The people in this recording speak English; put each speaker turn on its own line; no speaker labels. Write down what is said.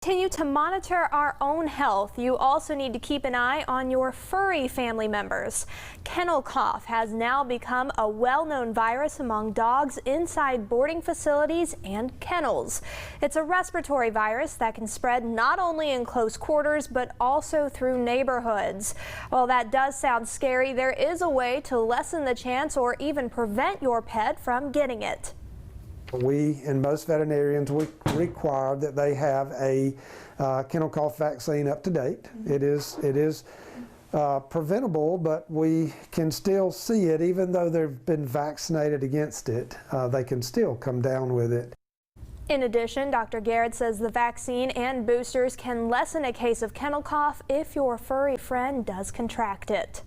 Continue to monitor our own health. You also need to keep an eye on your furry family members. Kennel cough has now become a well-known virus among dogs inside boarding facilities and kennels. It's a respiratory virus that can spread not only in close quarters but also through neighborhoods. While that does sound scary, there is a way to lessen the chance or even prevent your pet from getting it.
We, in most veterinarians, we require that they have a kennel cough vaccine up to date. It is preventable, but we can still see it. Even though they've been vaccinated against it, they can still come down with it.
In addition, Dr. Garrett says the vaccine and boosters can lessen a case of kennel cough if your furry friend does contract it.